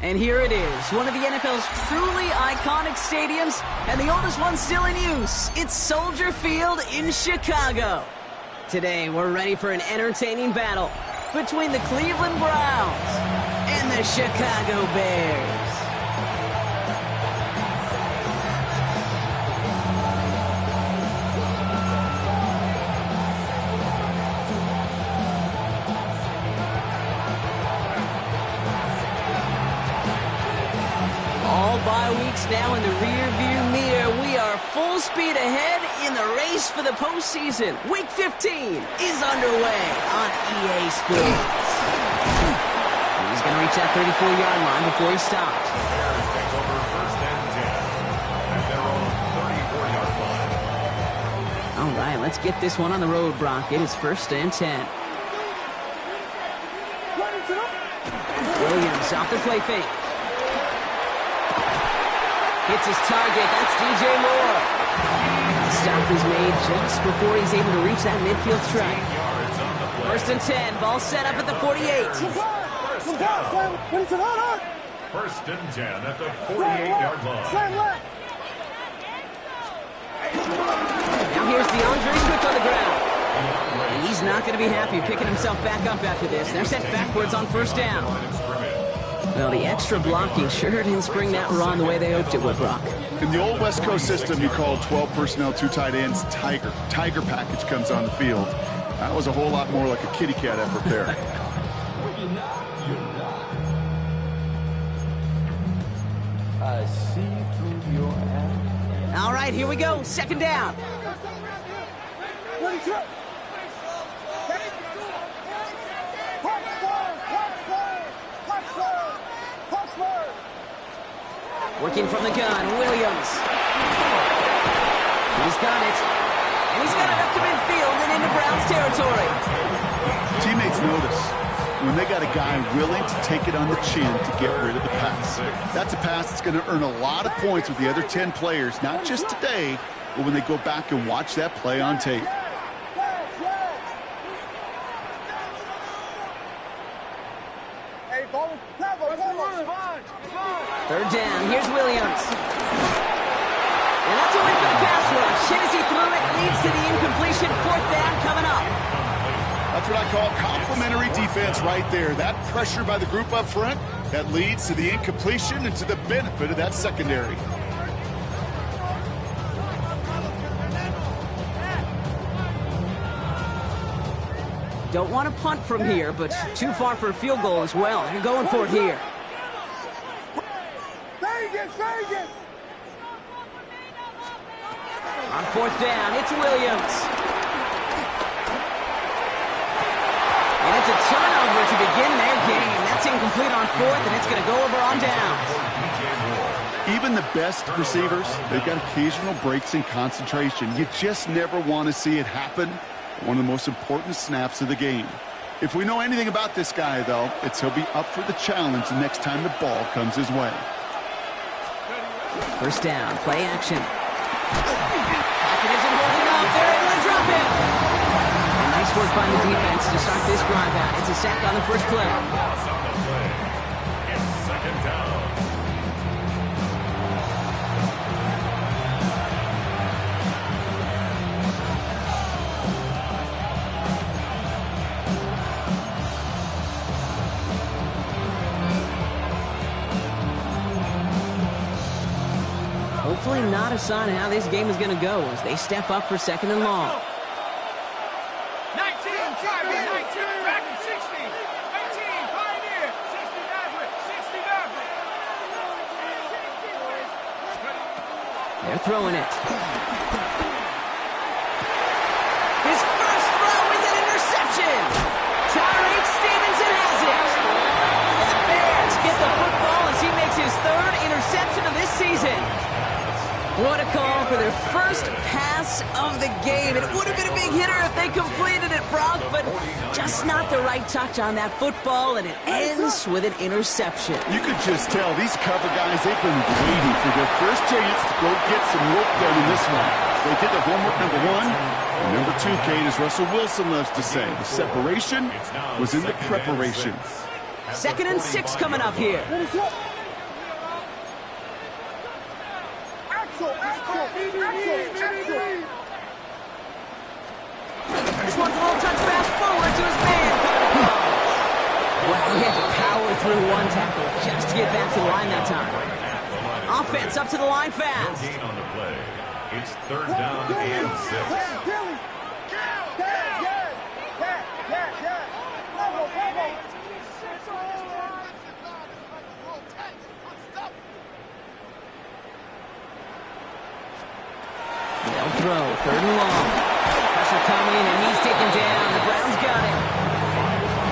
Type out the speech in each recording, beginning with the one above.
And here it is, one of the NFL's truly iconic stadiums, and the oldest one still in use. It's Soldier Field in Chicago. Today, we're ready for an entertaining battle between the Cleveland Browns and the Chicago Bears. Bye weeks now in the rear-view mirror. We are full speed ahead in the race for the postseason. Week 15 is underway on EA Sports. He's going to reach that 34-yard line before he stops. Bears take over first and 10 at their own 34-yard line. All right, let's get this one on the road, Brock. It is first and 10. Williams off the play fake. Hits his target. That's DJ Moore. The stop is made just before he's able to reach that midfield strike. First and 10. Ball set up at the 48. First and 10 at the 48-yard line. Now here's DeAndre Swift on the ground. And he's not going to be happy picking himself back up after this. They're sent backwards on first down. Well, the extra blocking sure didn't spring that run the way they hoped it would, Brock. In the old West Coast system, you called 12 personnel, 2 tight ends, Tiger. Tiger package comes on the field. That was a whole lot more like a kitty cat effort there. I see through your eyes. All right, here we go. Second down. Working from the gun, Williams. He's got it. And he's got it up to midfield and into Browns territory. Teammates notice when they got a guy willing to take it on the chin to get rid of the pass. That's a pass that's going to earn a lot of points with the other 10 players, not just today, but when they go back and watch that play on tape. Third down, here's Williams. And that's a win for the pass rush. Hit as he threw it, leads to the incompletion. Fourth down coming up. That's what I call complimentary defense right there. That pressure by the group up front, that leads to the incompletion and to the benefit of that secondary. Don't want to punt from here, but too far for a field goal as well. You're going for it here. On fourth down, it's Williams. And it's a turnover to begin their game. That's incomplete on fourth, and it's going to go over on downs. Even the best receivers, they've got occasional breaks in concentration. You just never want to see it happen. One of the most important snaps of the game. If we know anything about this guy, though, it's he'll be up for the challenge the next time the ball comes his way. First down, play action. Packard isn't holding up. They're able to drop it. And nice work by the defense to start this drive out. It's a sack on the first play. It's second down. Hopefully not a sign of how this game is going to go as they step up for second and long. 19, drive it, 19, back 60, 18, Pioneer, 60 Maverick, 60 Maverick. They're throwing it. His first throw is an interception. Tyreek Stevenson has it. The Bears get the football as he makes his third interception of this season. What a call for their first pass of the game. It would have been a big hitter if they completed it, Brock, but just not the right touch on that football, and it ends with an interception. You could just tell these cover guys, they've been waiting for their first chance to go get some work done in this one. They did the homework, number one. And number two, Kate, as Russell Wilson loves to say, the separation was in the preparation. 2nd and 6 coming up here. This one's a little touch pass forward to his man. Well, he had to power through one tackle just to get back to the line that time. Offense up to the line fast. Gain on the play. It's 3rd down and 6. They'll throw, 3rd and long. Pressure coming, and he's taken down. The Browns got him.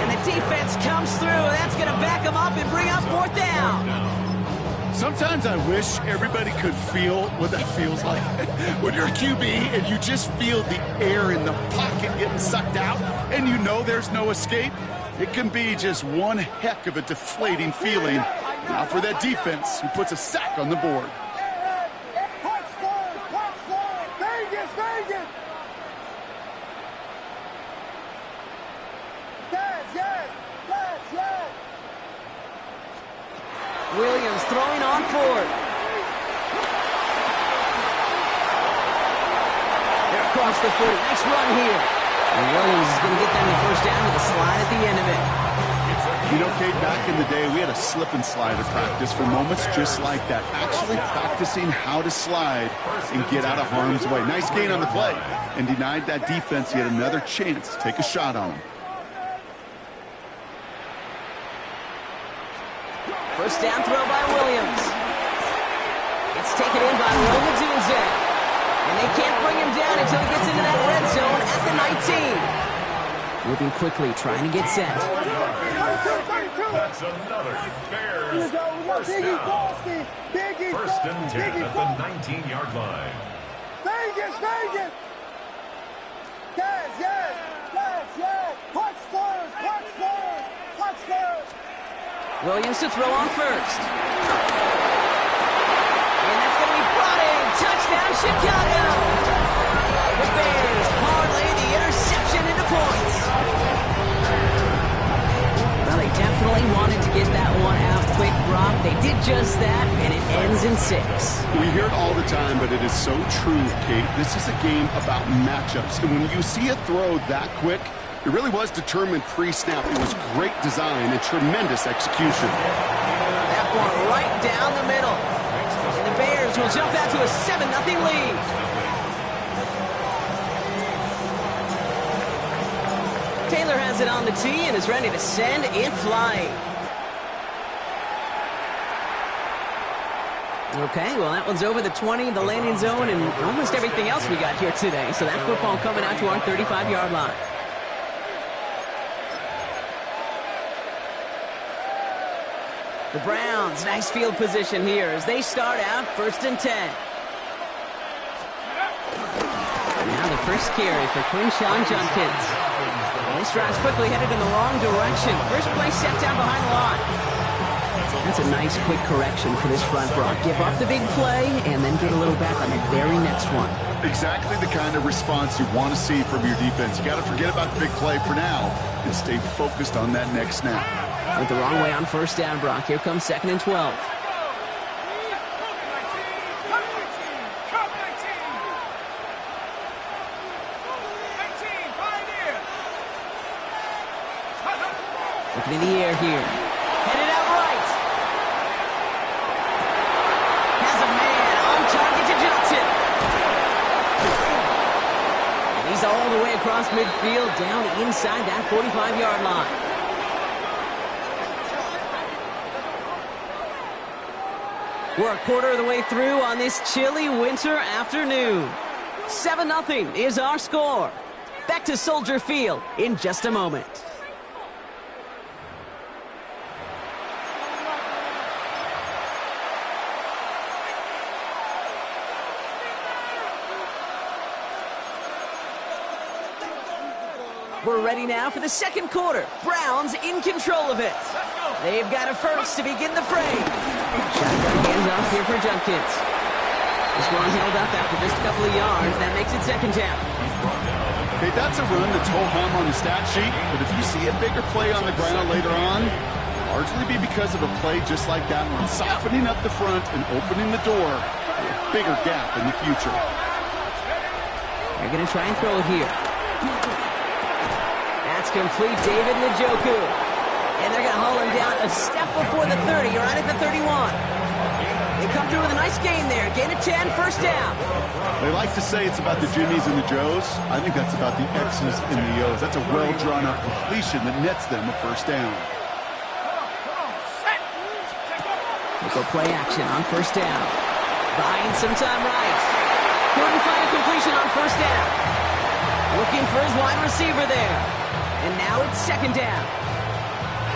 And the defense comes through. That's going to back him up and bring up 4th down. Sometimes I wish everybody could feel what that feels like. When you're a QB and you just feel the air in the pocket getting sucked out and you know there's no escape, it can be just one heck of a deflating feeling. Now for that defense who puts a sack on the board. Williams throwing on 4th. They're across the 40. Nice run here. And Williams is going to get them the 1st down with a slide at the end of it. You know, Kate, back in the day, we had a slip and slide at practice for moments just like that. Actually practicing how to slide and get out of harm's way. Nice gain on the play. And denied that defense yet another chance to take a shot on him. 1st down throw by Williams. It's taken in by Romaduzzi. And they can't bring him down until he gets into that red zone at the 19. Moving quickly, trying to get set. That's another Bears 1st down. 1st and 10 at the 19-yard line. Vegas! Yes! Punch first! Williams to throw on 1st. And that's going to be brought in. Touchdown, Chicago! The Bears parlay the interception into points. Well, they definitely wanted to get that one out quick, Brock. They did just that, and it ends in 6. We hear it all the time, but it is so true, Kate. This is a game about matchups. And when you see a throw that quick, it really was determined pre-snap. It was great design and tremendous execution. That one right down the middle. And the Bears will jump out to a 7-0 lead. Taylor has it on the tee and is ready to send it flying. Okay, well, that one's over the 20, the landing zone, and almost everything else we got here today. So that football coming out to our 35-yard line. The Browns, nice field position here as they start out 1st and 10. Now the first carry for Quinshawn Junkins. Well, this drive's quickly headed in the wrong direction. First play set down behind the line. That's a nice quick correction for this front, Brock. Give up the big play and then get a little back on the very next one. Exactly the kind of response you want to see from your defense. You got to forget about the big play for now and stay focused on that next snap. Went the wrong way on 1st down, Brock. Here comes 2nd and 12. Looking in the air here. Headed out right. Has a man on target to Johnson. And he's all the way across midfield, down inside that 45-yard line. We're a quarter of the way through on this chilly winter afternoon. 7-0 is our score. Back to Soldier Field in just a moment. We're ready now for the 2nd quarter. Browns in control of it. They've got a first to begin the fray. Shotgun hands off here for Junkins. This one held up after just a couple of yards. That makes it 2nd down. Okay, that's a run that's ho-hum on the stat sheet, but if you see a bigger play on the ground later on, largely be because of a play just like that one, softening up the front and opening the door for a bigger gap in the future. They're going to try and throw it here. That's complete, David Njoku. And they're going to haul him down a step before the 30, right at the 31. They come through with a nice gain there. Gain of 10, first down. They like to say it's about the Jimmies and the Joes. I think that's about the X's and the O's. That's a well-drawn-up completion that nets them a first down. They go play action on first down. Buying some time right. Couldn't find a completion on first down. Looking for his wide receiver there. And now it's second down.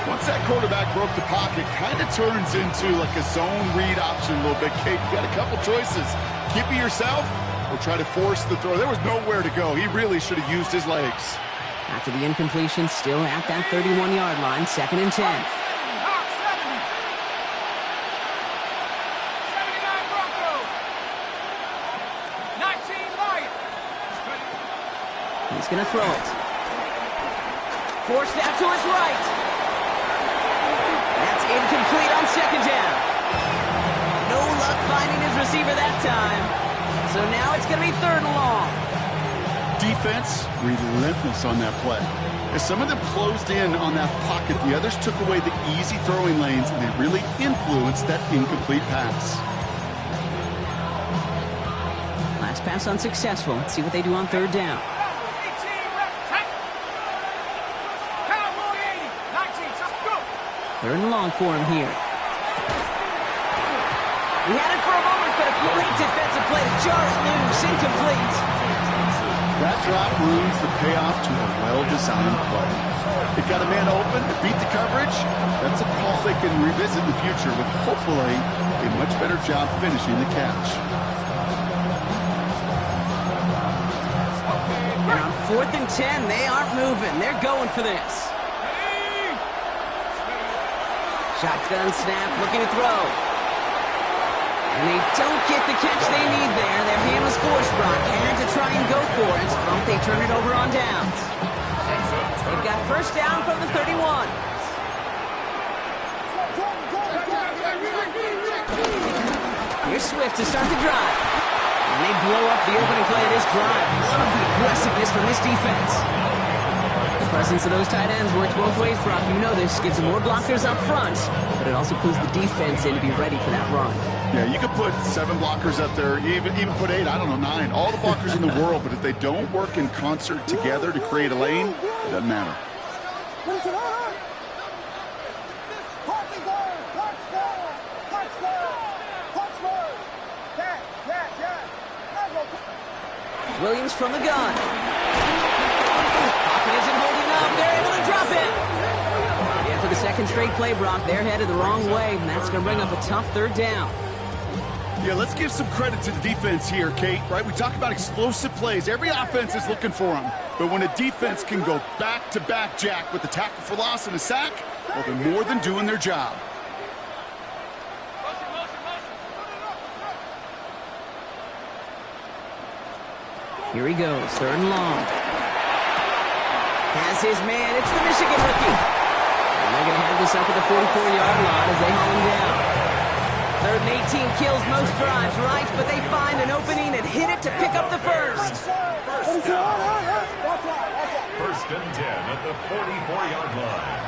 Once that quarterback broke the pocket, kind of turns into like a zone read option a little bit. Kate, you got a couple choices. Keep it yourself or try to force the throw. There was nowhere to go. He really should have used his legs. After the incompletion, still at that 31-yard line, second and 10. He's going to throw it. Forced out to his right. That's incomplete on second down. No luck finding his receiver that time. So now it's going to be third and long. Defense, relentless on that play. As some of them closed in on that pocket, the others took away the easy throwing lanes, and they really influenced that incomplete pass. Last pass unsuccessful. Let's see what they do on third down. Third and long for him here. He had it for a moment, but a great defensive play to jar it loose, incomplete. That drop ruins the payoff to a well-designed play. It got a man open, it beat the coverage. That's a call they can revisit in the future with hopefully a much better job finishing the catch. And on 4th and 10, they aren't moving. They're going for this. Shotgun snap, looking to throw. And they don't get the catch they need there. Their hand was forced, Brock. Had to try and go for it, but they turn it over on downs. They've got first down from the 31. Here's Swift to start the drive. And they blow up the opening play of this drive. Love the aggressiveness from this defense. The presence of those tight ends works both ways, Brock. You know this. Gives them more blockers up front, but it also pulls the defense in to be ready for that run. Yeah, you could put 7 blockers up there, even put 8, I don't know, 9. All the blockers in the world, but if they don't work in concert together to create a lane, it doesn't matter. Williams from the gun. Pocket isn't holding up. They're able to drop it. Yeah, for the second straight play, Brock, they're headed the wrong way, and that's going to bring up a tough third down. Yeah, let's give some credit to the defense here, Kate, right? We talk about explosive plays. Every offense is looking for them. But when a defense can go back-to-back, Jack, with a tackle for loss and a sack, well, they're more than doing their job. Here he goes, third and long. Has his man, it's the Michigan rookie. And they're going to have this up at the 44-yard line as they haul him down. Third and 18 kills most drives, right? But they find an opening and hit it to pick up the first. First and 10 at the 44-yard line.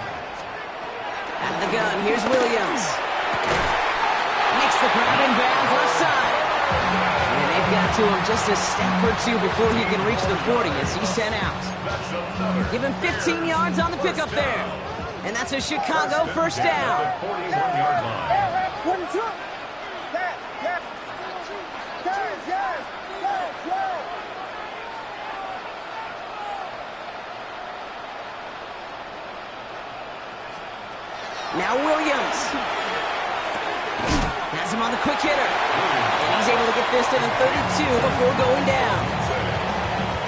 At the gun, here's Williams. Makes the grab in bounds left side. And they've got to him just a step or two before he can reach the 40 as he's sent out. Give him 15 yards on the pickup there. And that's a Chicago first down. 41-yard line. Now Williams. Has him on the quick hitter. And he's able to get this to the 32 before going down.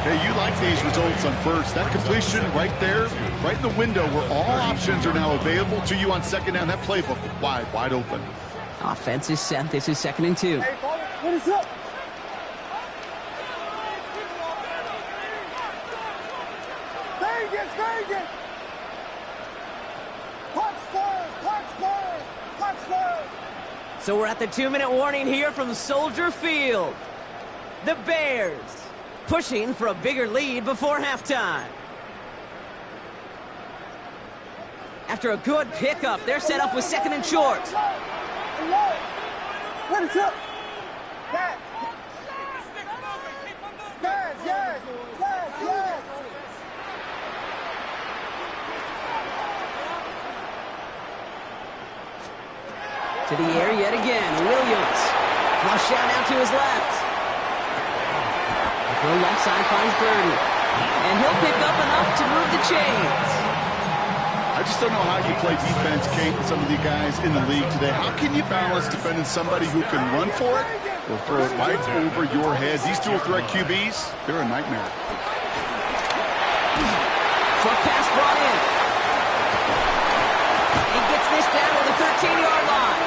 Hey, you like these results on first. That completion right there, right in the window where all options are now available to you on second down. That playbook wide open. Offense is set. This is second and 2. What is up? Vegas! Punch first! So we're at the 2-minute warning here from Soldier Field. The Bears pushing for a bigger lead before halftime. After a good pickup, they're set up with 2nd and short. What is up? Yes. Yes, yes, yes, yes. To the air yet again. Williams. Flush down out to his left. The left side finds Burden. And he'll pick up enough to move the chains. I just don't know how you play defense, Kate, with some of the guys in the league today. How can you balance defending somebody who can run for it or throw it right over your head? These dual threat QBs, they're a nightmare. Short pass brought in. He gets this down to the 13-yard line.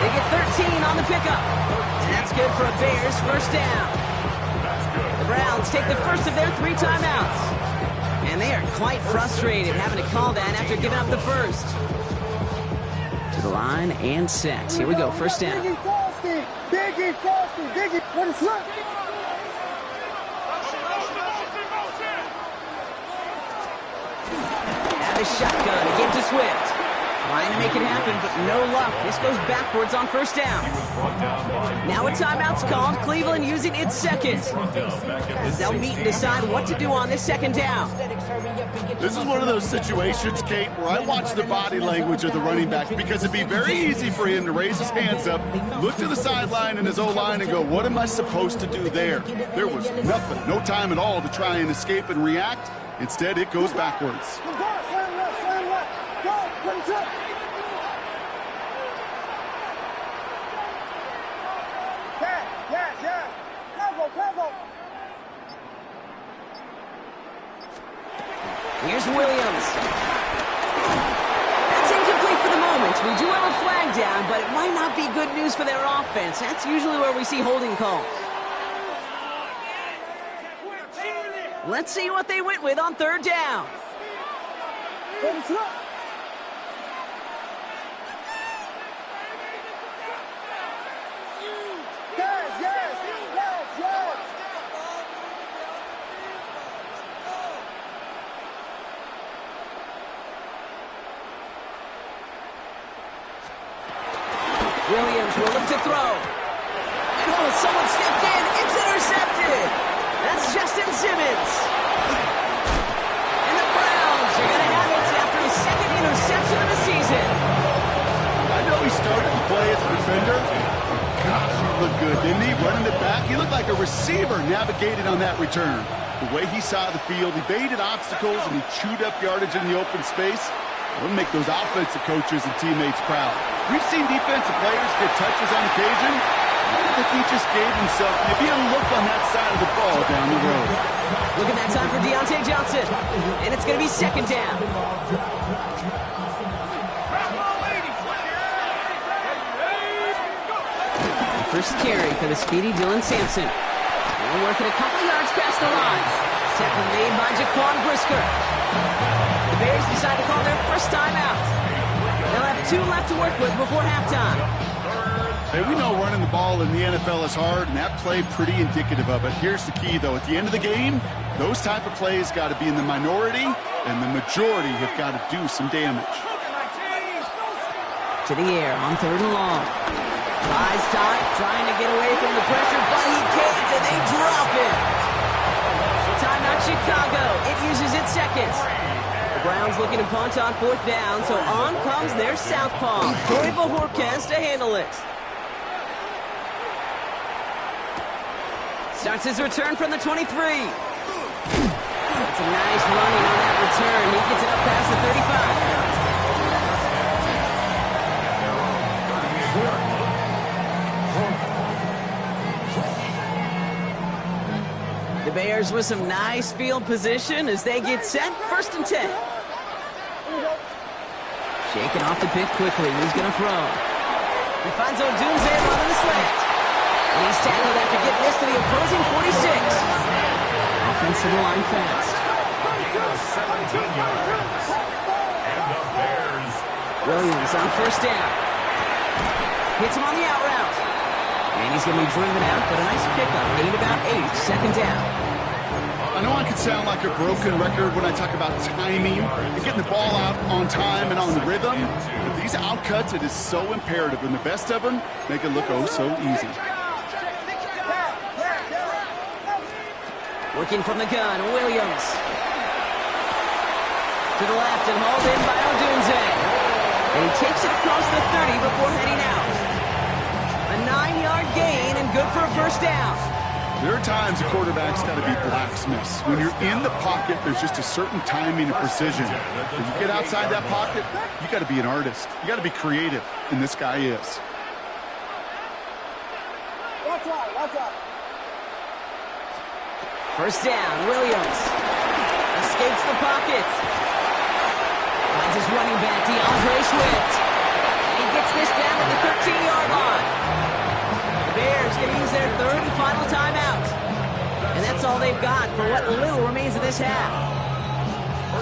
They get 13 on the pickup. And that's good for a Bears first down. The Browns take the first of their 3 timeouts. And they are quite frustrated having to call that after giving up the first. To the line and set. Here we go, first down. Biggie Frosty, Biggie Frosty, Biggie. What is up? Out of shotgun, again to Swift. Trying to make it happen, but no luck. This goes backwards on first down. Now a timeout's called. Cleveland using its second. As they'll meet and decide what to do on this second down. This is one of those situations, Kate, where I watch the body language of the running back because it'd be very easy for him to raise his hands up, look to the sideline and his O-line and go, what am I supposed to do there? There was nothing, no time at all to try and escape and react. Instead, it goes backwards. Slam left, slam left. Go, what is up? Yes. Cover. Here's Williams. That's incomplete for the moment. We do have a flag down, but it might not be good news for their offense. That's usually where we see holding calls. Let's see what they went with on third down. What is up? Yes. Williams will look to throw. Oh, someone stepped in. It's intercepted. That's Justin Simmons. And the Browns are going to have it after his 2nd interception of the season. I know he started to play as a defender. Gosh, he looked good, didn't he? Running it back, he looked like a receiver navigating on that return. The way he saw the field, he baited obstacles and he chewed up yardage in the open space. It'll make those offensive coaches and teammates proud. We've seen defensive players get touches on occasion. I don't think he just gave himself maybe a look on that side of the ball down the road. Look at that time for Deontay Johnson. And it's going to be second down. First carry for the speedy Dylan Sampson. They're working a couple yards past the line. Tackle made by Jaquan Brisker. The Bears decide to call their first timeout. They'll have 2 left to work with before halftime. Hey, we know running the ball in the NFL is hard, and that play pretty indicative of it. Here's the key, though. At the end of the game, those type of plays got to be in the minority, and the majority have got to do some damage. To the air on third and long. Flies tight, trying to get away from the pressure, but he can't, and they drop it. Timeout Chicago. It uses its second. The Browns looking to punt on fourth down, so on comes their southpaw, Corey Bojorquez, to handle it. Starts his return from the 23. That's a nice running on that return. He gets it up past the 35. The Bears with some nice field position as they get set. First and 10. Shaking off the pick quickly. He's going to throw. He finds Odunze running the slant. And he's tackled after getting this to the opposing 46. Offense to the line fast. 17 yards. And the Bears. Williams on first down. Hits him on the out route. And he's going to be driven out, but a nice pickup. Gained about 8, second down. I know I can sound like a broken record when I talk about timing and getting the ball out on time and on the rhythm, but these outcuts, it is so imperative, and the best of them make it look oh so easy. Working from the gun, Williams. To the left and hauled in by Odunze. And he takes it across the 30 before heading out. A 9-yard gain and good for a first down. There are times a quarterback's got to be blacksmiths. When you're in the pocket, there's just a certain timing and precision. When you get outside that pocket, you got to be an artist. You got to be creative, and this guy is. Watch out. First down, Williams. Escapes the pocket. Finds his running back, DeAndre Swift. And he gets this down at the 13-yard line. The Bears going to use their third and final timeout. And that's all they've got for what little remains of this half.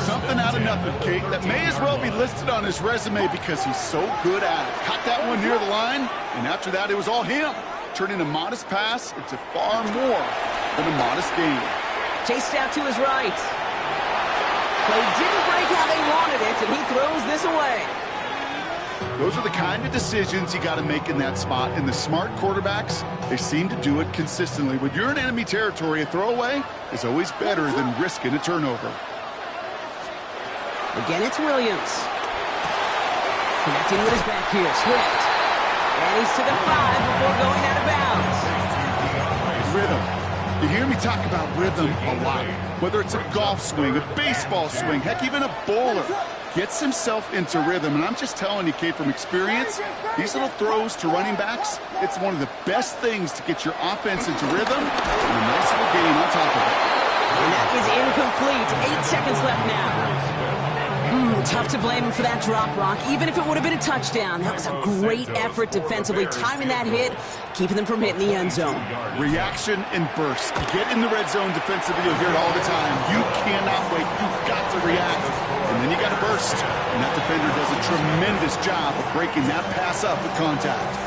Something out of nothing, Kate, that may as well be listed on his resume because he's so good at it. Caught that one near the line, and after that, it was all him. Turning a modest pass into far more than a modest gain. Chased out to his right. Play didn't break how they wanted it, and he throws this away. Those are the kind of decisions you got to make in that spot. And the smart quarterbacks, they seem to do it consistently. When you're in enemy territory, a throwaway is always better than risking a turnover. Again, it's Williams. Connecting with his back here, Swift. And he's to the 5 before going out of bounds. Rhythm. You hear me talk about rhythm a lot. Whether it's a golf swing, a baseball swing, heck, even a bowler gets himself into rhythm. And I'm just telling you, Kate, from experience, these little throws to running backs, it's one of the best things to get your offense into rhythm and a nice little gain on top of it. And that is incomplete. 8 seconds left now. Tough to blame him for that drop, Rock. Even if it would have been a touchdown, that was a great effort defensively, timing that hit, keeping them from hitting the end zone. Reaction and burst. You get in the red zone defensively, you'll hear it all the time. You cannot wait. You've got to react. And then you got to burst. And that defender does a tremendous job of breaking that pass up with contact.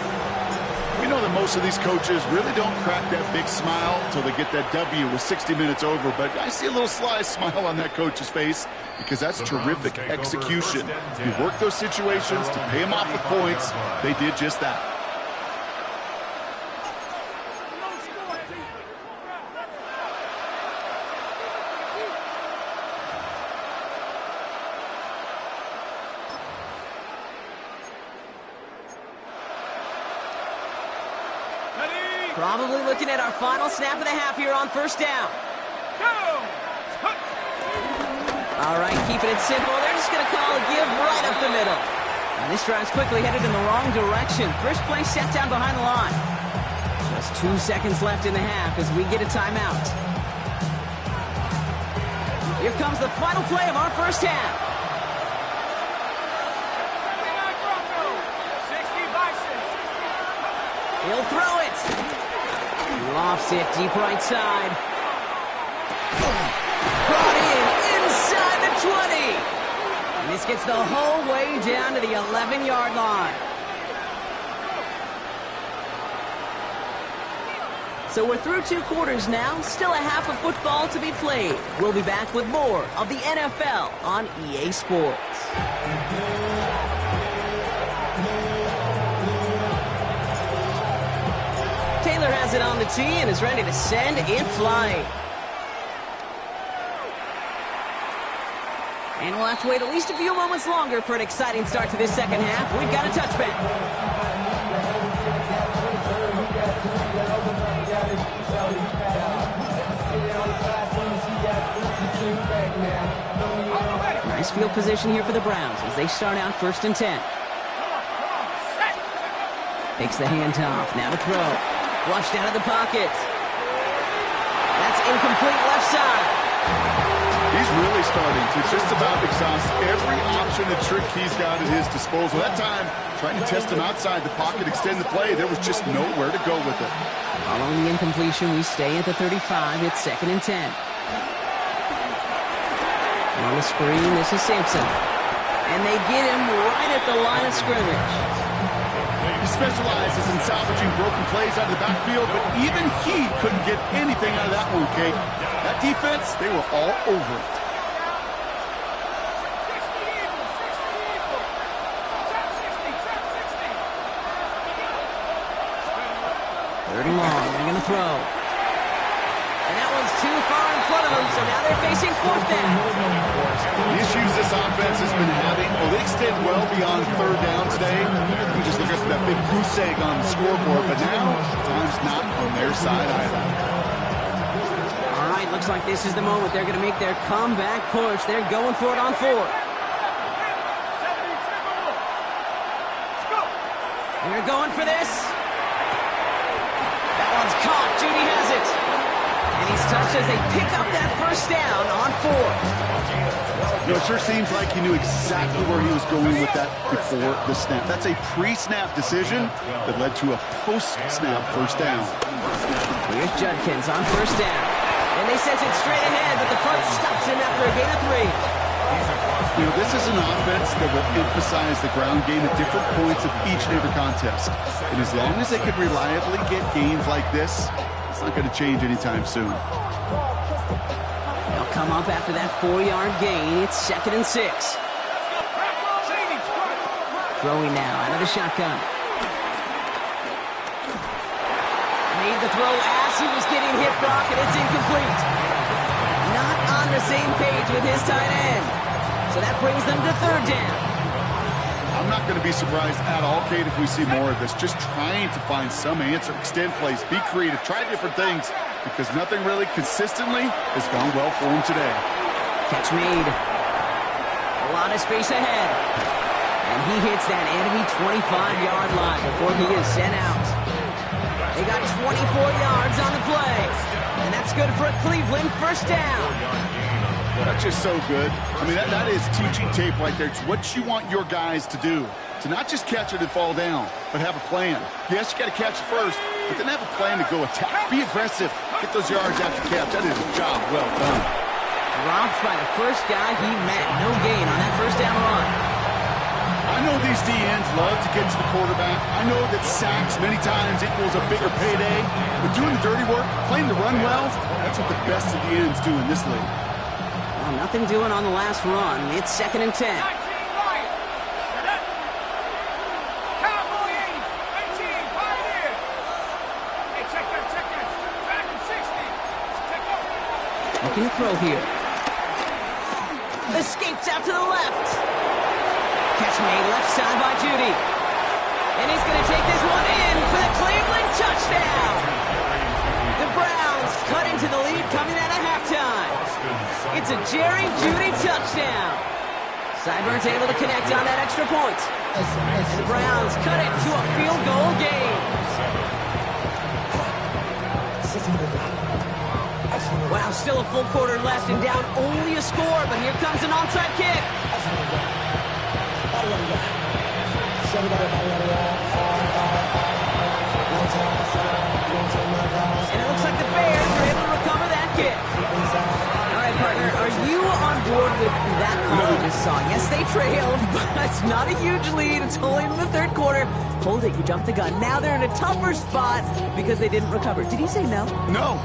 We know that most of these coaches really don't crack that big smile until they get that W with 60 minutes over, but I see a little sly smile on that coach's face because that's terrific execution. You work those situations to pay them off with points. They did just that. Probably looking at our final snap of the half here on first down. All right, keeping it simple. They're just going to call a give right up the middle. And this drive's quickly headed in the wrong direction. First play set down behind the line. Just 2 seconds left in the half as we get a timeout. Here comes the final play of our first half. 60 by 6. He'll throw it. Lofts it deep right side. Brought in inside the 20. And this gets the whole way down to the 11-yard line. So we're through 2 quarters now. Still a half of football to be played. We'll be back with more of the NFL on EA Sports. Taylor has it on the tee and is ready to send it flying. And we'll have to wait at least a few moments longer for an exciting start to this second half. We've got a touchback. Nice field position here for the Browns as they start out 1st and 10. Takes the handoff. Now to throw. Flushed out of the pocket. That's incomplete left side. He's really starting to just about exhaust every option and trick he's got at his disposal. That time, trying to test him outside the pocket, extend the play, there was just nowhere to go with it. Following the incompletion, we stay at the 35. It's 2nd and 10. On the screen, this is Sampson. And they get him right at the line of scrimmage. You specializes in salvaging broken plays out of the backfield, but even he couldn't get anything out of that one, Kate. That defense, they were all over it. 3rd and long. They're going to throw. And that one's too far in front of them, so now they're facing 4th down. The issues this offense has been having, well, they extend well beyond 3rd down today. You just look at that big goose egg on the scoreboard, but now time's not on their side either. All right, looks like this is the moment. They're going to make their comeback push. They're going for it on 4th. They're going for this. That one's caught. Judy has it. And he's touched as they pick up that 1st down on 4th. You know, it sure seems like he knew exactly where he was going with that before the snap. That's a pre-snap decision that led to a post-snap 1st down. Here's Judkins on 1st down. And they sent it straight ahead, but the front stops him after a gain of 3. You know, this is an offense that will emphasize the ground game at different points of each and every contest. And as long as they can reliably get gains like this, it's not going to change anytime soon. They'll come up after that 4-yard gain. It's 2nd and 6. Throwing now out of the shotgun. Made the throw as he was getting hit, Brock, and it's incomplete. Not on the same page with his tight end. So that brings them to 3rd down. I'm not going to be surprised at all, Kate, if we see more of this. Just trying to find some answer, extend plays, be creative, try different things, because nothing really consistently has gone well for him today. Catch made. A lot of space ahead. And he hits that enemy 25-yard line before he is sent out. They got 24 yards on the play. And that's good for a Cleveland 1st down. That's just so good. I mean, that is teaching tape right there. It's what you want your guys to do. To not just catch it and fall down, but have a plan. Yes, you got to catch it first, but then have a plan to go attack. Be aggressive. Get those yards after catch. That is a job well done. Dropped by the first guy he met. No gain on that 1st down run. I know these DNs love to get to the quarterback. I know that sacks many times equals a bigger payday. But doing the dirty work, playing the run well, that's what the best of the ends do in this league. Well, nothing doing on the last run. It's 2nd and 10. Looking to throw here. Escapes out to the left. Catch made left side by Judy. And he's going to take this one in for the Cleveland touchdown. The Browns cut into the lead coming out of halftime. It's a Jerry Judy touchdown. Seibert's able to connect on that extra point. And the Browns cut it to a field goal game. Wow, still a full quarter left and down only a score, but here comes an onside kick. And it looks like the Bears are able to recover that kick. All right, partner, are you on board with that call we just saw? Yes, they trailed, but it's not a huge lead. It's only in the 3rd quarter. Hold it, you jumped the gun. Now they're in a tougher spot because they didn't recover. Did he say no? No.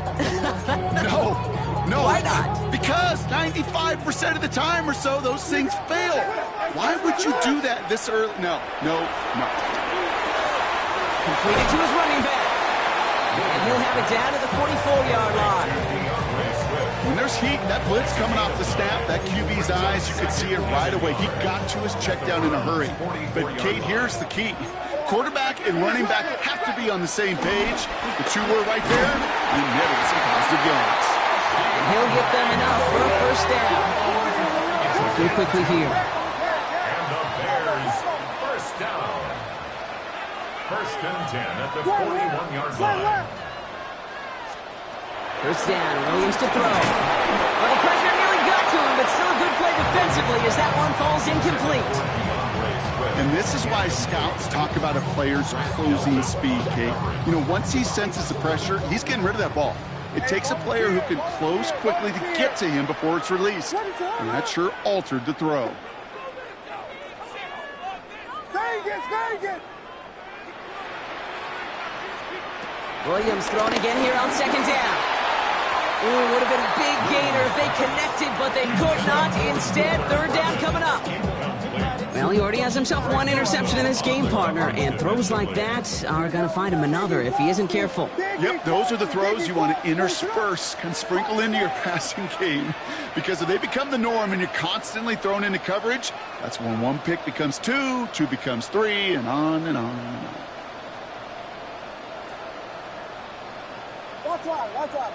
No. Why not? Because 95% of the time or so, those things fail. Why would you do that this early? No. Completed to his running back. And he'll have it down to the 44-yard line. When there's heat, that blitz coming off the snap, that QB's eyes, you could see it right away. He got to his check down in a hurry. But, Kate, here's the key. Quarterback and running back have to be on the same page. The two were right there. You never get some positive yards. And he'll get them enough for a 1st down. Looking quickly here. And the Bears 1st down. 1st and 10 at the 41-yard line. 1st down, Williams to throw. Well, the pressure nearly got to him, but still a good play defensively as that one falls incomplete. And this is why scouts talk about a player's closing speed, Kate. You know, once he senses the pressure, he's getting rid of that ball. It takes a player who can close quickly to get to him before it's released. And that sure altered the throw. Williams throwing again here on second down. Ooh, would have been a big gainer if they connected, but they could not. Instead, third down coming up. Well, he already has himself one interception in this game, partner, and throws like that are going to find him another if he isn't careful. Yep, those are the throws you want to intersperse, kind of sprinkle into your passing game, because if they become the norm and you're constantly thrown into coverage, that's when one pick becomes two, two becomes three, and on and on and on. Watch out, watch out.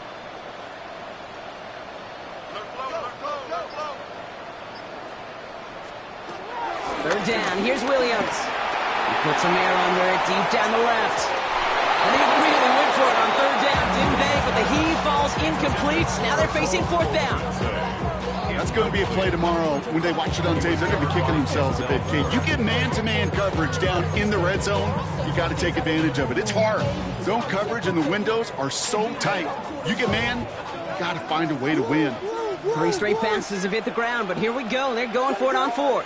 Third down, here's Williams. He puts some air under it, deep down the left. And they really went for it on third down, didn't they? But the heave falls incomplete. Now they're facing fourth down. That's going to be a play tomorrow. When they watch it on tape, they're going to be kicking themselves a bit, Kate. You get man-to-man coverage down in the red zone, you got to take advantage of it. It's hard. Zone coverage and the windows are so tight. You get man, you got to find a way to win. 3 straight passes have hit the ground, but here we go. They're going for it on fourth.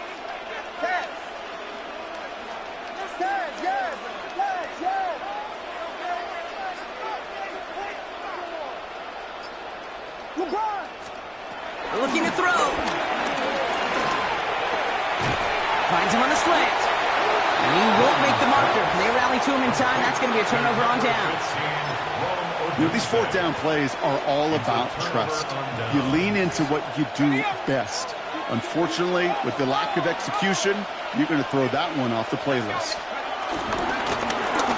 Looking to throw. Finds him on the slant. And he won't make the marker. They rally to him in time. That's going to be a turnover on downs. You know, these fourth down plays are all about trust. You lean into what you do best. Unfortunately, with the lack of execution, you're going to throw that one off the playlist.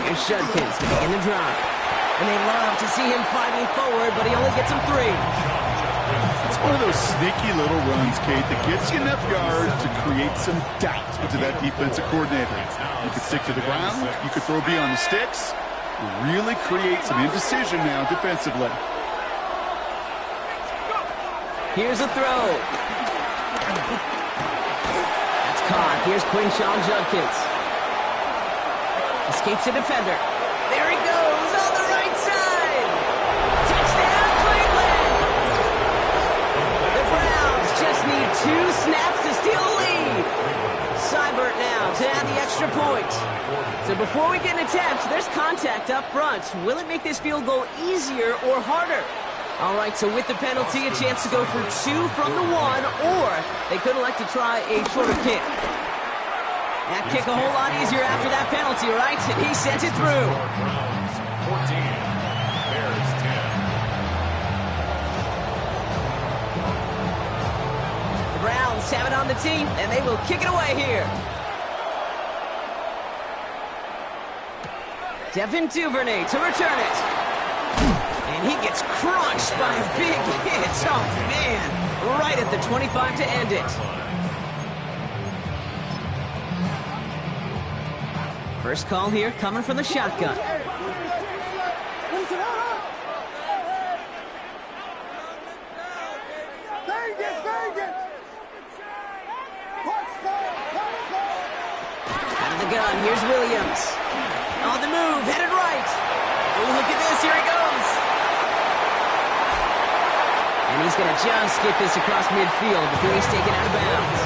Here's Judkins to begin the drive. And they love to see him fighting forward, but he only gets him 3. It's one of those sneaky little runs, Kate, that gets you enough yards to create some doubt into that defensive coordinator. You could stick to the ground, you could throw beyond the sticks, really create some indecision now defensively. Here's a throw. That's caught. Here's Quinshawn Judkins. Escapes a defender. There he goes on the right side. Touchdown, Cleveland. The Browns just need 2 snaps to steal a lead. Seibert now to add the extra point. So before we get into attempts, there's contact up front. Will it make this field goal easier or harder? All right, so with the penalty, a chance to go for 2 from the 1, or they could elect to try a shorter kick. That kick a whole lot easier after that penalty, right? And he sent it through. Browns 14, Bears 10. The Browns have it on the team, and they will kick it away here. Devin Duvernay to return it. And he gets crushed by a big hit. Oh, man. Right at the 25 to end it. First call here coming from the shotgun. Out of the gun, here's Williams. On the move, headed right. Oh, look at this, here he goes. And he's going to just get this across midfield before he's taken out of bounds.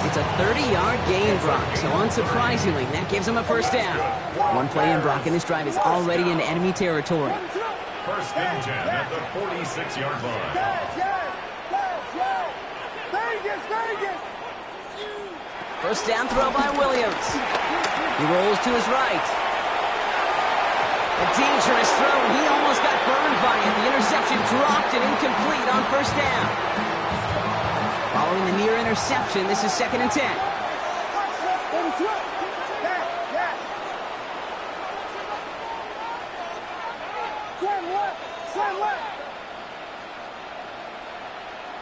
It's a 30-yard gain, Brock, so unsurprisingly, that gives him a first down. One play in, Brock, and this drive is already in enemy territory. First and 10 at the 46-yard line. First down throw by Williams. He rolls to his right. A dangerous throw, and he almost got burned by it. The interception dropped and incomplete on first down. Following the near interception, this is 2nd and 10.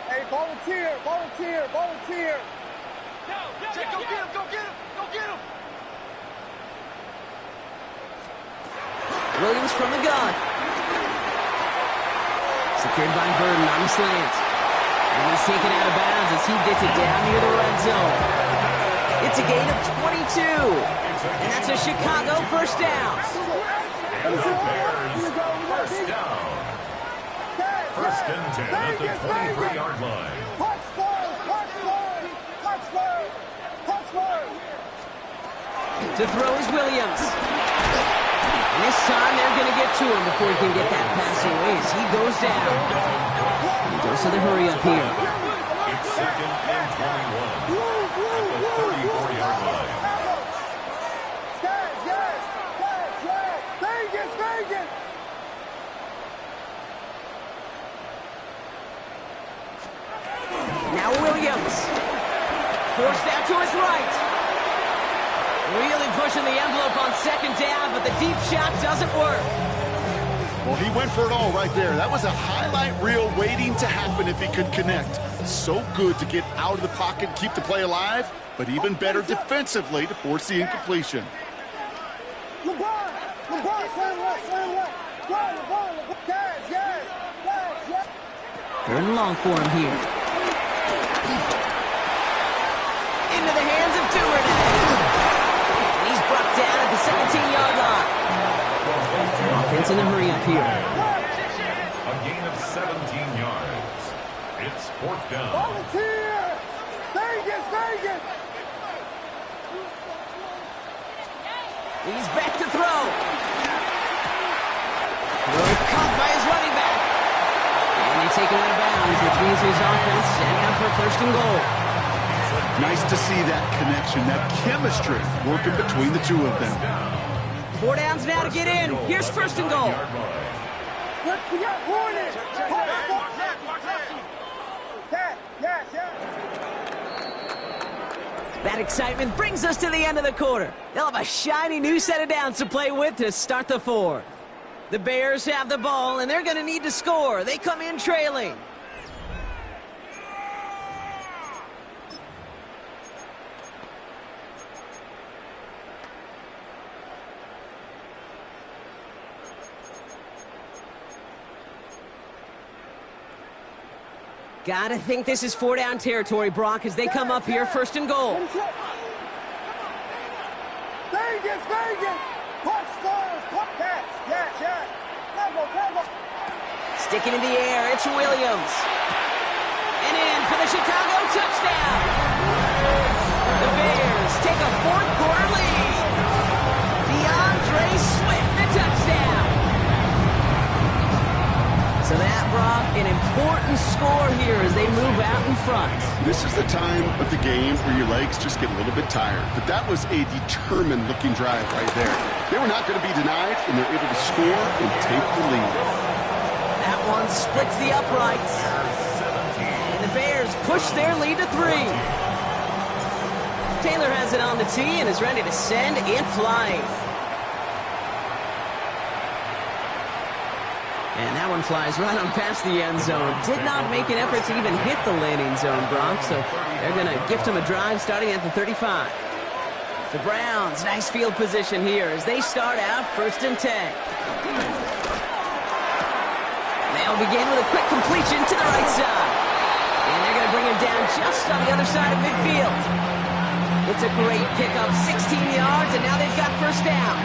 Hey, volunteer. Check, go get him. Williams from the gun. Secured by Burden on the slant. And he's taken out of bounds as he gets it down near the red zone. It's a gain of 22. And that's a Chicago first down. And the Bears first down. First and 10 at the 23-yard line. To throw is Williams. And this time they're going to get to him before he can get that pass away as he goes down. He goes to the hurry up here. It's second and 21 at the 34-yard line. Vegas! Now Williams. Forced out to his right. Really pushing the envelope on second down, but the deep shot doesn't work. Well, he went for it all right there. That was a highlight reel waiting to happen if he could connect. So good to get out of the pocket, keep the play alive, but even better defensively to force the incompletion. Third and long for him here. Into the hands of Duvernay. And he's brought down at the 17-yard line. Offense in a hurry up here. A gain of 17 yards. It's fourth down. Volunteer! Vegas! He's back to throw. Caught by his running back. And they take him out of bounds, which means his offense set out for first and goal. Nice to see that connection, that chemistry working between the two of them. 4 downs now to get in. Here's first and goal. We got warning! That excitement brings us to the end of the quarter. They'll have a shiny new set of downs to play with to start the fourth. The Bears have the ball, and they're going to need to score. They come in trailing. Gotta think this is 4 down territory, Brock, as they come up here first and goal. Vegas! Punch stars! Pass! Yes! Combo! Sticking in the air, it's Williams. And in for the Chicago touchdown. The Bears take a fourth-quarter lead. DeAndre Swift, the touchdown. So that, Brock, an important score here as they move out in front. This is the time of the game where your legs just get a little bit tired. But that was a determined-looking drive right there. They were not going to be denied, and they're able to score and take the lead. That one splits the uprights. And the Bears push their lead to 3. Taylor has it on the tee and is ready to send it flying. And that one flies right on past the end zone. Did not make an effort to even hit the landing zone, Brock, so they're going to gift him a drive starting at the 35. The Browns, nice field position here as they start out first and 10. They'll begin with a quick completion to the right side. And they're going to bring him down just on the other side of midfield. It's a great pickup, 16 yards, and now they've got first down.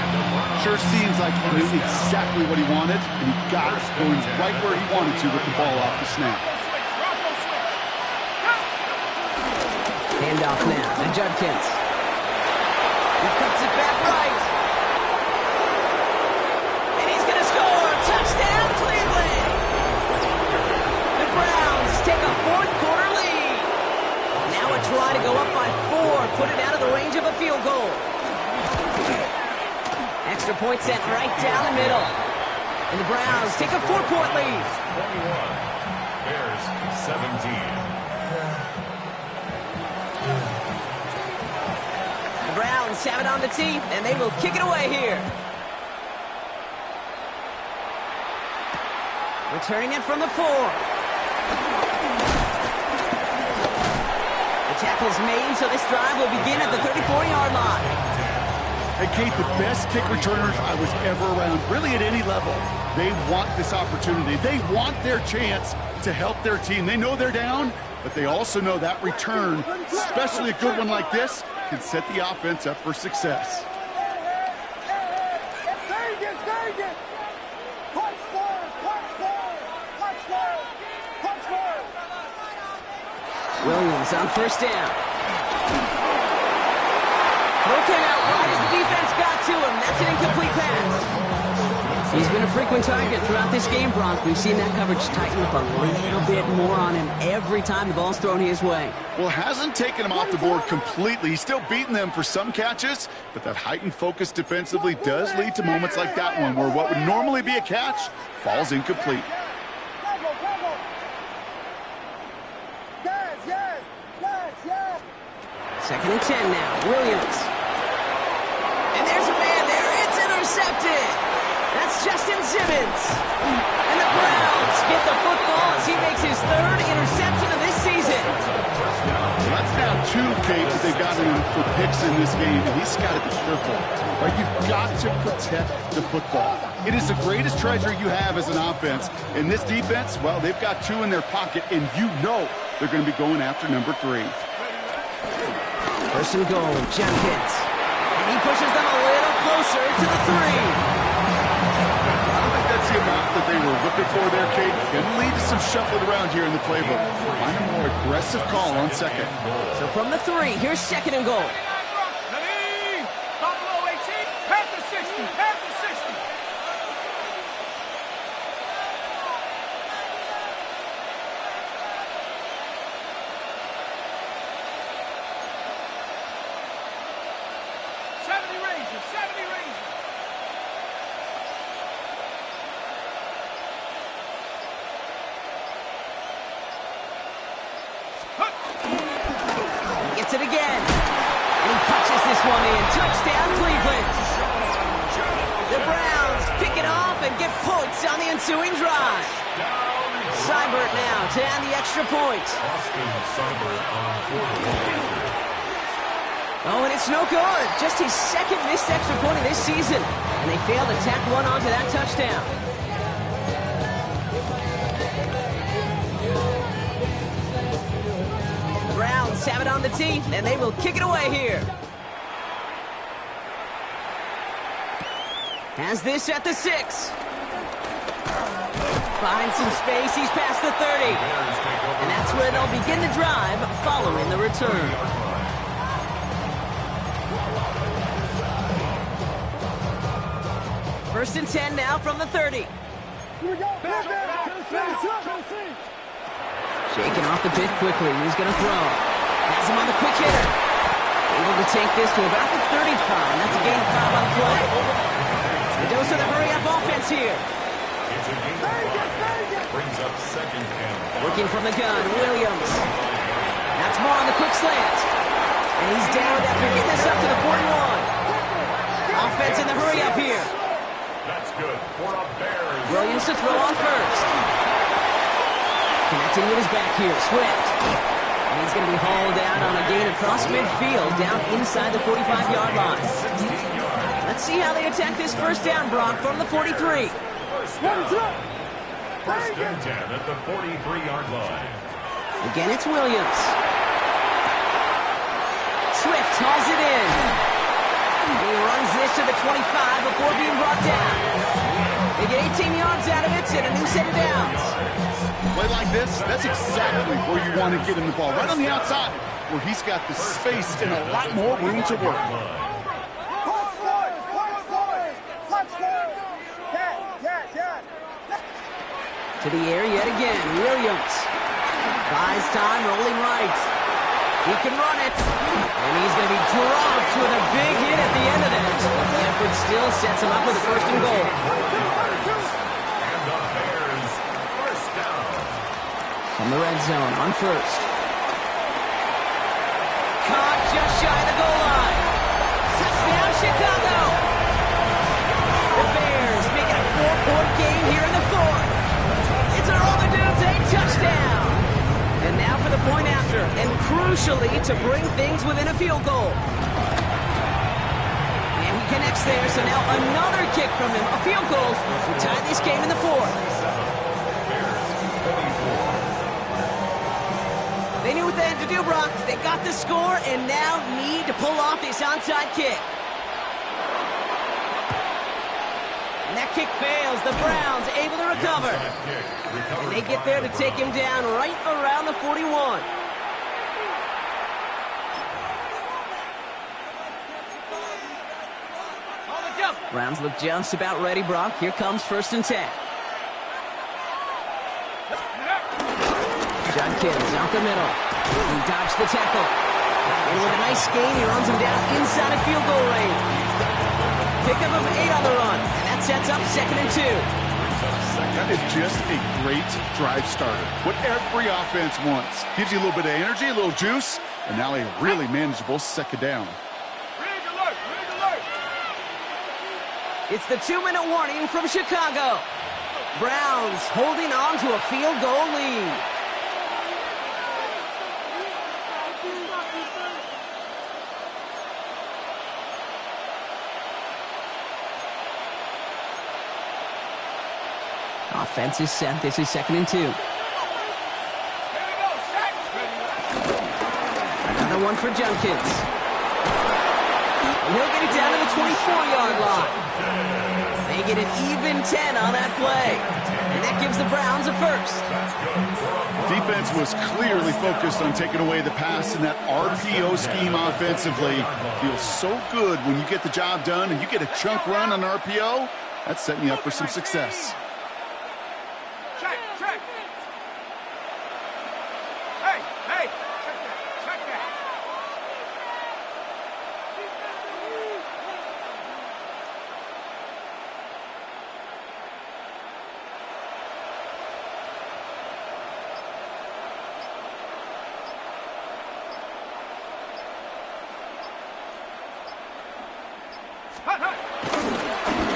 Sure seems like he knew exactly what he wanted, and he got it going right where he wanted to with the ball off the snap. Handoff now to Judkins. He cuts it back right. And he's going to score. Touchdown, Cleveland. The Browns take a fourth-quarter lead. Now a try to go up by 4, put it out of the range of a field goal. Extra point set right down the middle. And the Browns take a 4-point lead. 21. Bears 17. The Browns have it on the tee, and they will kick it away here. Returning it from the 4. The tackle's made, so this drive will begin at the 34-yard line. Hey, Kate, the best kick returners I was ever around, really at any level, they want this opportunity. They want their chance to help their team. They know they're down, but they also know that return, especially a good one like this, can set the offense up for success. Vegas! Punch stars! Williams on first down. Broken out wide as the defense got to him. That's an incomplete pass. He's been a frequent target throughout this game, Brock. We've seen that coverage tighten up a little bit more on him every time the ball's thrown his way. Well, hasn't taken him off the board completely. He's still beating them for some catches, but that heightened focus defensively does lead to moments like that one where what would normally be a catch falls incomplete. Second and 10 now. Williams. And there's a man there. It's intercepted. That's Justin Simmons. And the Browns get the football as he makes his third interception of this season. Well, that's now 2, Kate, that they've gotten him for picks in this game, and he's got to be careful. Right? You've got to protect the football. It is the greatest treasure you have as an offense. In this defense, well, they've got 2 in their pocket, and you know they're going to be going after number 3. First and goal, Jenkins. And he pushes them a little closer to the 3. I don't think that's the amount that they were looking for there, Kate. Going to lead to some shuffling around here in the playbook. Find a more aggressive call on second. So from the 3, here's second and goal. Ready? Buffalo 18, half the 60, half the 60. Gets it again. And he punches this one in. Touchdown, Cleveland. The Browns pick it off and get points on the ensuing drive. Seibert now to add the extra point. Oh, and it's no good. Just his second missed extra point of this season. And they failed to tack one onto that touchdown. Browns have it on the tee, and they will kick it away here. Has this at the 6. Finds some space. He's past the 30. And that's where they'll begin the drive following the return. First and 10 now from the 30. Shaking off the pit quickly. He's going to throw. Has him on the quick hitter. Able to take this to about the 35. That's a gain of 5 on the play. The dose of the hurry-up offense here. Brings up second and 5. Working from the gun, Williams. That's more on the quick slant. And he's down after getting this up to the 41. Offense in the hurry-up here. That's good for a Bears. Williams to throw on first. Connecting with his back here, Swift. And he's going to be hauled down on a gain across midfield, down inside the 45-yard line. Let's see how they attack this first down, Brock, from the 43. First and 10 at the 43-yard line. Again, it's Williams. Swift hauls it in. And he runs this to the 25 before being brought down. They get 18 yards out of it and a new set of downs. Play like this, that's exactly where you want to get him the ball. Right on the outside, where he's got the space and a lot more room to work. To the air yet again, Williams. Buys time, rolling right. He can run it. And he's going to be dropped with a big hit at the end of that. The effort still sets him up with a first and goal. And the Bears first down. From the red zone on first. Caught just shy of the goal line. Touchdown, Chicago. The Bears make it a 4-point game here in the fourth. It's an all-the-dudes 8 touchdown. And now for the point after, and crucially to bring things within a field goal. And he connects there, so now another kick from him, a field goal, to tie this game in the fourth. They knew what they had to do, Brock. They got the score and now need to pull off this onside kick. And that kick fails. The Browns able to recover. And they get there to take him down right around the 41. On the jump. Browns look just about ready, Brock. Here comes 1st and 10. Judkins out the middle. He dodged the tackle. And with a nice gain, he runs him down inside of field goal range. Pickup of 8 on the run. And that sets up 2nd and 2. That is just a great drive starter. What every offense wants. Gives you a little bit of energy, a little juice, and now a really manageable 2nd down. Rig alert! Rig alert! It's the 2-minute warning from Chicago. Browns holding on to a field goal lead. Offense is set. This is 2nd and 2. Here we go, set! Another one for Judkins. And he'll get it down to the 24-yard line. They get an even 10 on that play. And that gives the Browns a 1st. Defense was clearly focused on taking away the pass in that RPO scheme offensively. Feels so good when you get the job done and you get a chunk run on RPO. That's setting you up for some success. Check, check! Hey, hey! Check that, check that! Hut, hut!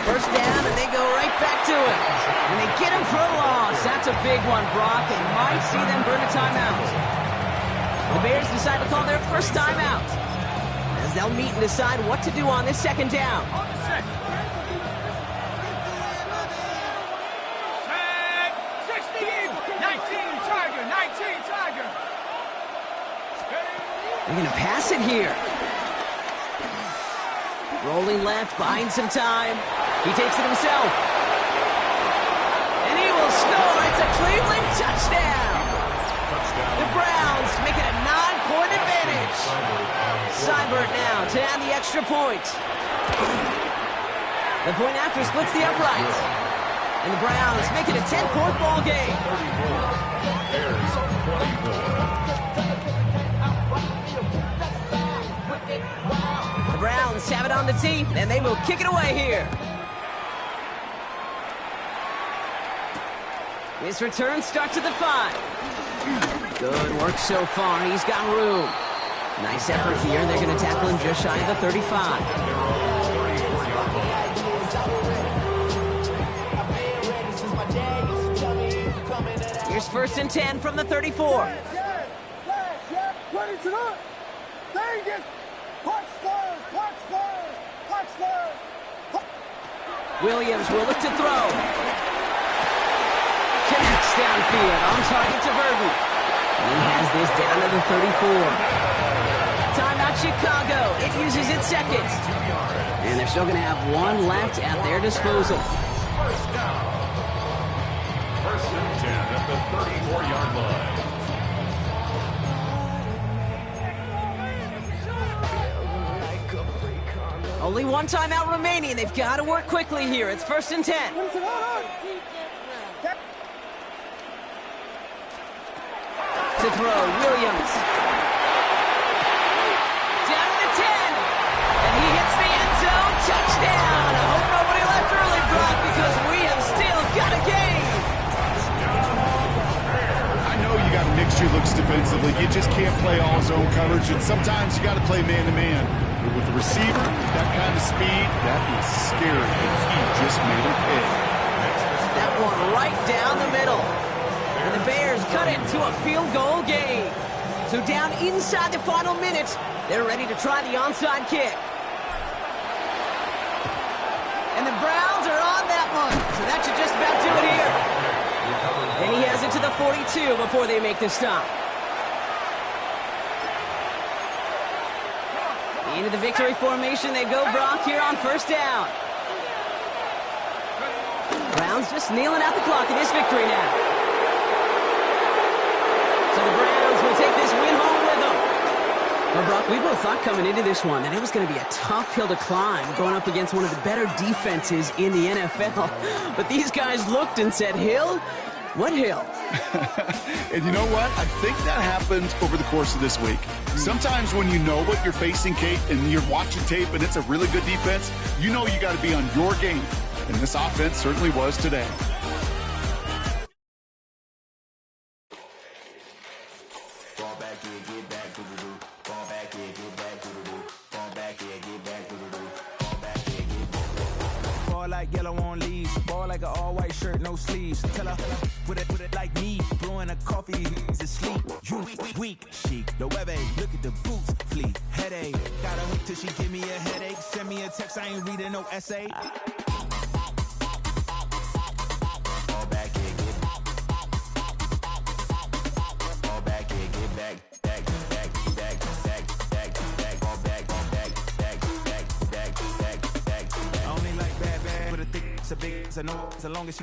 1st down, and they go right back to it. And they get him for a loss. That's a big one, Brock. They might see them burn a timeout. The Bears decide to call their 1st timeout, as they'll meet and decide what to do on this 2nd down. On the set! Set! 16! 19 Tiger! 19 Tiger! They're going to pass it here. Rolling left, buying some time. He takes it himself. And he will score. It's a Cleveland touchdown. The Browns make it a 9-point advantage. Seibert now to add the extra point. The point after splits the uprights. And the Browns make it a 10-point ball game. The Browns have it on the tee, and they will kick it away here. His return starts at the 5. Good work so far. He's got room. Nice effort here. They're going to tackle him just shy of the 35. Here's 1st and 10 from the 34. Williams will look to throw. Connects downfield, on target to Burton. And he has this down to the 34. Timeout Chicago. It uses its 2nd. And they're still going to have 1 left at their disposal. 1st down. 1st and 10 at the 34-yard line. Only 1 timeout remaining. They've got to work quickly here. It's 1st and 10. To throw, Williams. Down to the 10. And he hits the end zone. Touchdown. I hope nobody left early, Brock, because we have still got a game. I know you got mixture looks defensively. You just can't play all zone coverage, and sometimes you got to play man-to-man. But with the receiver, that kind of speed, that is scary. And he just made him pay. That one right down the middle. And the Bears cut it to a field goal game. So down inside the final minute, they're ready to try the onside kick. And the Browns are on that one. So that should just about do it here. And he has it to the 42 before they make the stop. Into the victory formation they go, Brock, here on 1st down. Browns just kneeling out the clock in this victory now. So the Browns will take this win home with them. Well, Brock, we both thought coming into this one that it was going to be a tough hill to climb going up against one of the better defenses in the NFL. But these guys looked and said, Hill? What hill? And you know what? I think that happens over the course of this week. Sometimes when you know what you're facing, Kate, and you're watching tape and it's a really good defense, you know you got to be on your game. And this offense certainly was today. Like yellow on leaves, ball like an all-white shirt, no sleeves. Tell her, put it like me, blowing a coffee, he's asleep. You weak, chic, no webby, look at the boots, fleet, headache. Gotta wait till she give me a headache, send me a text, I ain't reading no essay. Fall back here, get back, fall back. I only like bad, but a thick, it's a big, it's a no, as long as she